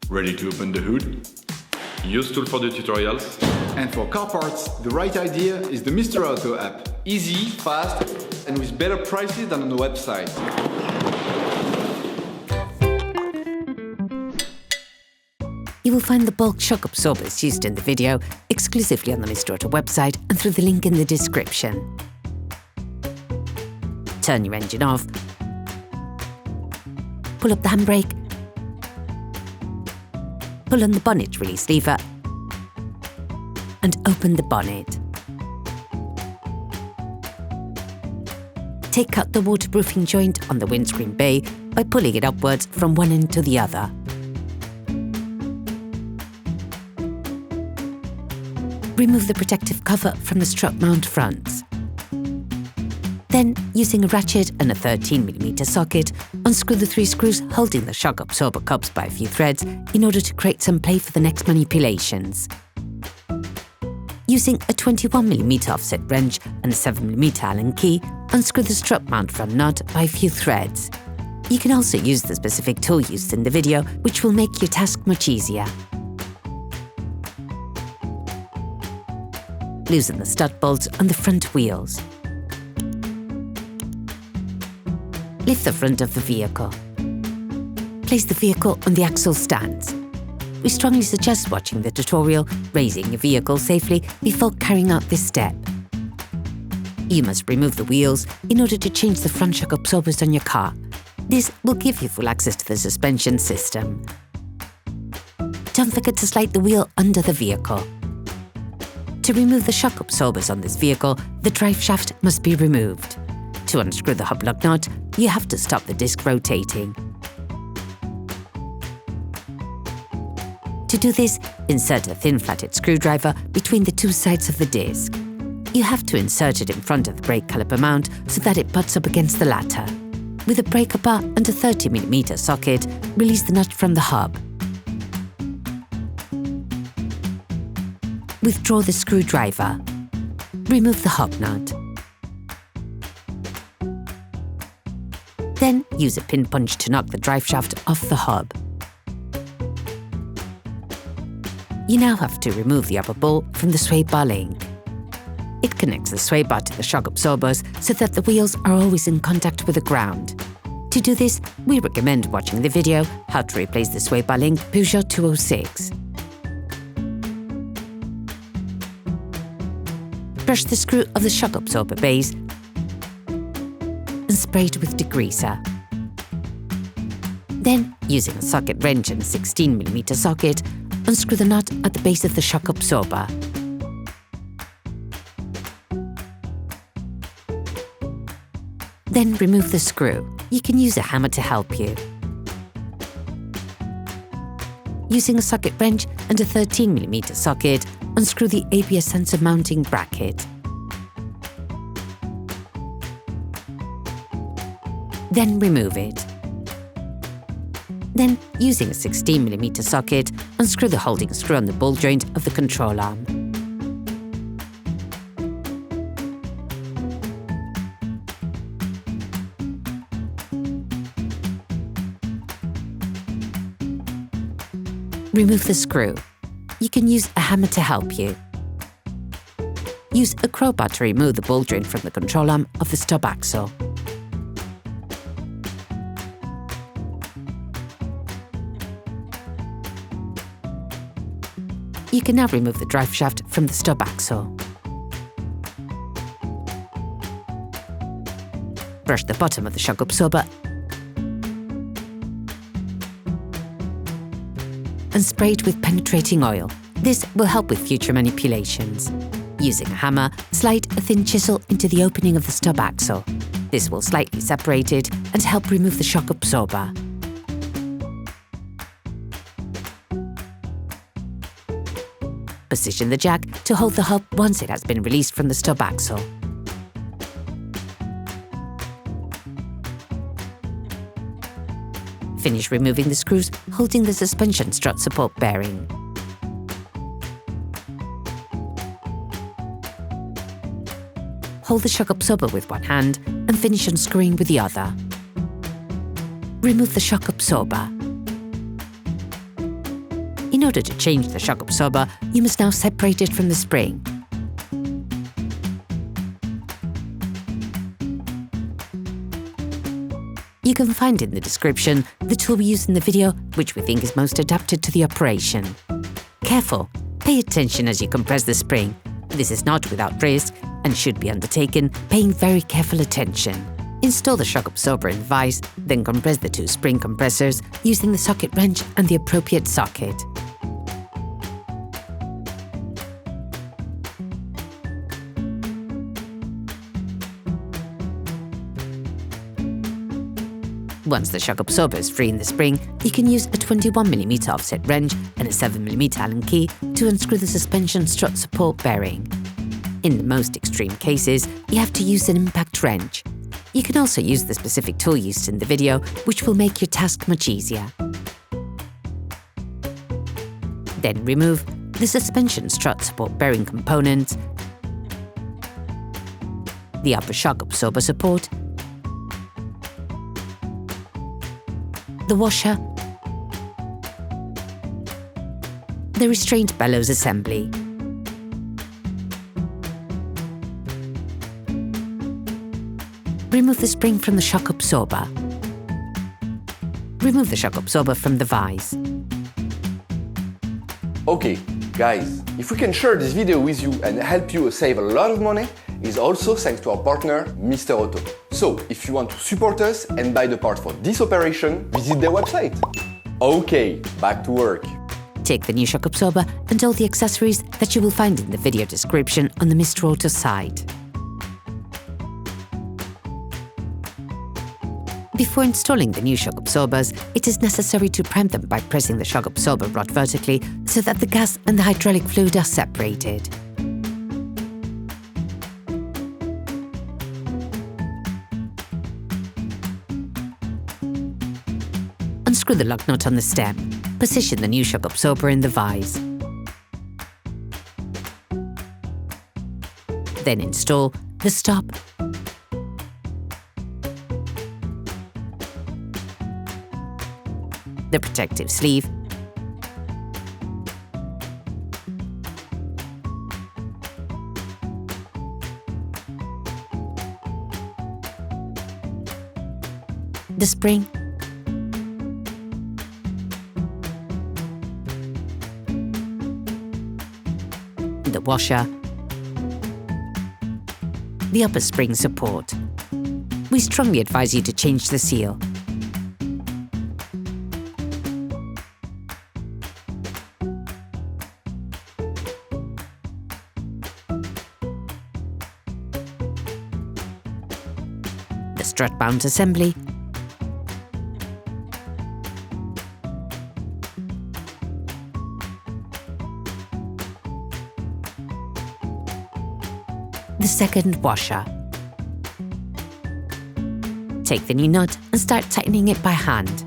Ready to open the hood? UseTool for the tutorials. And for car parts, the right idea is the Mr. Auto app. Easy, fast, and with better prices than on the website. You will find the bulk shock absorbers used in the video exclusively on the Mr. Auto website and through the link in the description. Turn your engine off, pull up the handbrake, pull on the bonnet release lever and open the bonnet. Take out the waterproofing joint on the windscreen bay by pulling it upwards from one end to the other. Remove the protective cover from the strut mount fronts. Then, using a ratchet and a 13mm socket, unscrew the 3 screws holding the shock absorber cups by a few threads in order to create some play for the next manipulations. Using a 21mm offset wrench and a 7mm Allen key, unscrew the strut mount front nut by a few threads. You can also use the specific tool used in the video, which will make your task much easier. Loosen the stud bolts on the front wheels. Lift the front of the vehicle. Place the vehicle on the axle stands. We strongly suggest watching the tutorial, raising your vehicle safely before carrying out this step. You must remove the wheels in order to change the front shock absorbers on your car. This will give you full access to the suspension system. Don't forget to slide the wheel under the vehicle. To remove the shock absorbers on this vehicle, the drive shaft must be removed. To unscrew the hub lug nut, you have to stop the disc rotating. To do this, insert a thin flathead screwdriver between the 2 sides of the disc. You have to insert it in front of the brake caliper mount so that it butts up against the latter. With a breaker bar and a 30mm socket, release the nut from the hub. Withdraw the screwdriver. Remove the hub nut. Then use a pin punch to knock the drive shaft off the hub. You now have to remove the upper ball from the sway bar link. It connects the sway bar to the shock absorbers so that the wheels are always in contact with the ground. To do this, we recommend watching the video How to Replace the Sway Bar Link Peugeot 206. Brush the screw of the shock absorber base and spray it with degreaser. Then, using a socket wrench and a 16mm socket, unscrew the nut at the base of the shock absorber. Then remove the screw. You can use a hammer to help you. Using a socket wrench and a 13mm socket, unscrew the ABS sensor mounting bracket. Then remove it. Then, using a 16mm socket, unscrew the holding screw on the ball joint of the control arm. Remove the screw. You can use a hammer to help you. Use a crowbar to remove the ball joint from the control arm of the stub axle. You can now remove the drive shaft from the stub axle. Brush the bottom of the shock absorber and spray it with penetrating oil. This will help with future manipulations. Using a hammer, slide a thin chisel into the opening of the stub axle. This will slightly separate it and help remove the shock absorber. Position the jack to hold the hub once it has been released from the stub axle. Finish removing the screws holding the suspension strut support bearing. Hold the shock absorber with one hand and finish unscrewing with the other. Remove the shock absorber. In order to change the shock absorber, you must now separate it from the spring. You can find in the description the tool we use in the video, which we think is most adapted to the operation. Careful! Pay attention as you compress the spring. This is not without risk and should be undertaken paying very careful attention. Install the shock absorber in the vise, then compress the two spring compressors using the socket wrench and the appropriate socket. Once the shock absorber is free in the spring, you can use a 21mm offset wrench and a 7mm Allen key to unscrew the suspension strut support bearing. In the most extreme cases, you have to use an impact wrench. You can also use the specific tool used in the video, which will make your task much easier. Then remove the suspension strut support bearing components, the upper shock absorber support, the washer, the restraint bellows assembly. Remove the spring from the shock absorber. Remove the shock absorber from the vise. Okay, guys, if we can share this video with you and help you save a lot of money, is also thanks to our partner, Mr. Auto. So, if you want to support us and buy the part for this operation, visit their website. Okay, back to work. Take the new shock absorber and all the accessories that you will find in the video description on the Mr. Auto site. Before installing the new shock absorbers, it is necessary to prime them by pressing the shock absorber rod vertically so that the gas and the hydraulic fluid are separated. Unscrew the lock nut on the stem. Position the new shock absorber in the vise. Then install the stop, the protective sleeve, the spring, the washer, the upper spring support. We strongly advise you to change the seal. The strut mount assembly, the second washer. Take the new nut and start tightening it by hand.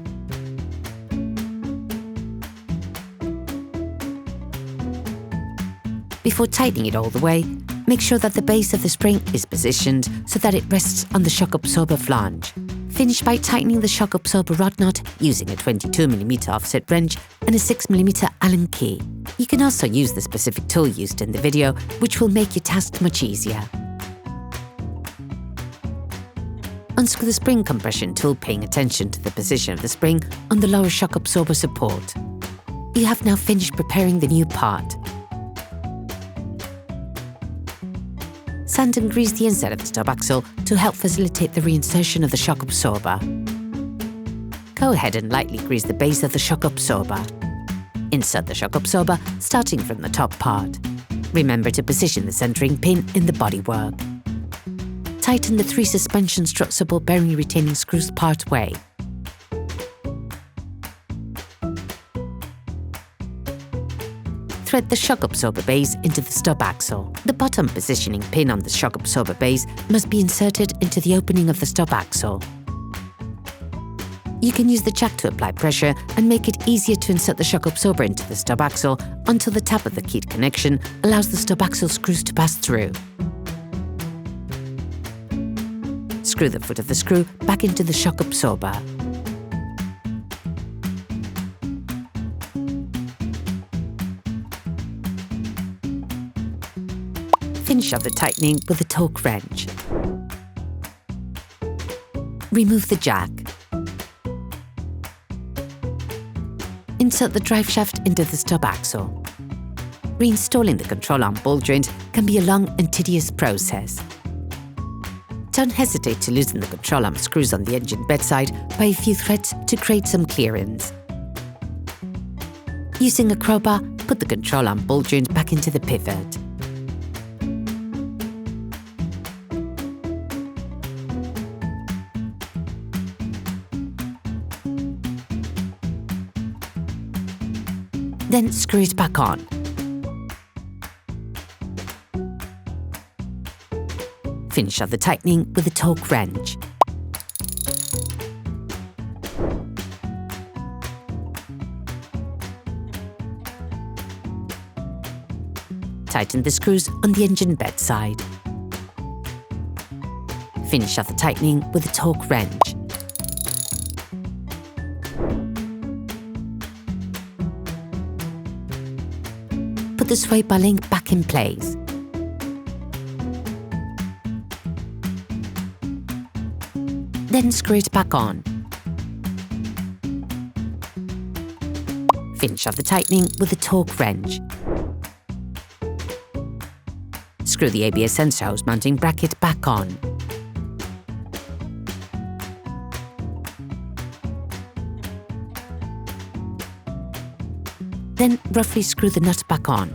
Before tightening it all the way, make sure that the base of the spring is positioned so that it rests on the shock absorber flange. Finish by tightening the shock absorber rod nut using a 22mm offset wrench and a 6mm Allen key. You can also use the specific tool used in the video, which will make your task much easier. Unscrew the spring compression tool, paying attention to the position of the spring on the lower shock absorber support. You have now finished preparing the new part. Sand and grease the inside of the stub axle to help facilitate the reinsertion of the shock absorber. Go ahead and lightly grease the base of the shock absorber. Insert the shock absorber starting from the top part. Remember to position the centering pin in the bodywork. Tighten the 3 suspension strut support bearing retaining screws part way. Thread the shock absorber base into the stub axle. The bottom positioning pin on the shock absorber base must be inserted into the opening of the stub axle. You can use the jack to apply pressure and make it easier to insert the shock absorber into the stub axle until the tap of the keyed connection allows the stub axle screws to pass through. Screw the foot of the screw back into the shock absorber. Finish off the tightening with a torque wrench. Remove the jack. Insert the drive shaft into the stub axle. Reinstalling the control arm ball joint can be a long and tedious process. Don't hesitate to loosen the control arm screws on the engine bedside by a few threads to create some clearance. Using a crowbar, put the control arm ball joint back into the pivot. Then screw it back on. Finish off the tightening with a torque wrench. Tighten the screws on the engine bedside. Finish off the tightening with a torque wrench. Put the sway bar link back in place. Then screw it back on. Finish off the tightening with a torque wrench. Screw the ABS sensor hose mounting bracket back on. Then roughly screw the nut back on.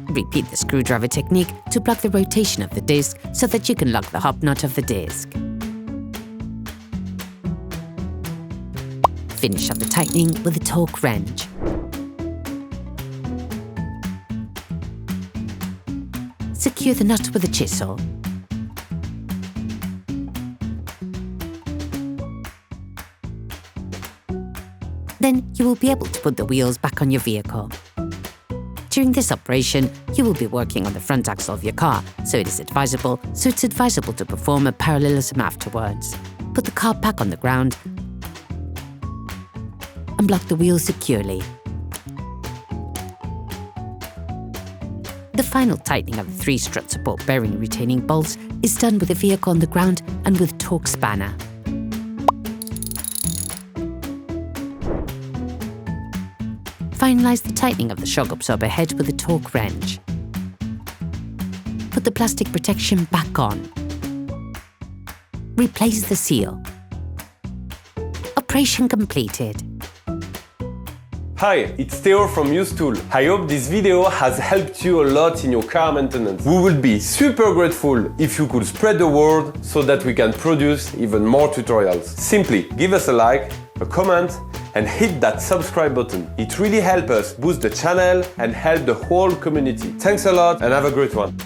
Repeat the screwdriver technique to block the rotation of the disc so that you can lock the hub nut of the disc. Finish off the tightening with a torque wrench. Secure the nut with a chisel. Then you will be able to put the wheels back on your vehicle. During this operation, you will be working on the front axle of your car, so it's advisable to perform a parallelism afterwards. Put the car back on the ground and block the wheels securely. The final tightening of the 3 strut support bearing retaining bolts is done with the vehicle on the ground and with torque spanner. Finalize the tightening of the shock absorber head with a torque wrench. Put the plastic protection back on. Replace the seal. Operation completed. Hi, it's Theo from UseTool. I hope this video has helped you a lot in your car maintenance. We would be super grateful if you could spread the word so that we can produce even more tutorials. Simply give us a like, a comment, and hit that subscribe button. It really helps us boost the channel and help the whole community. Thanks a lot and have a great one.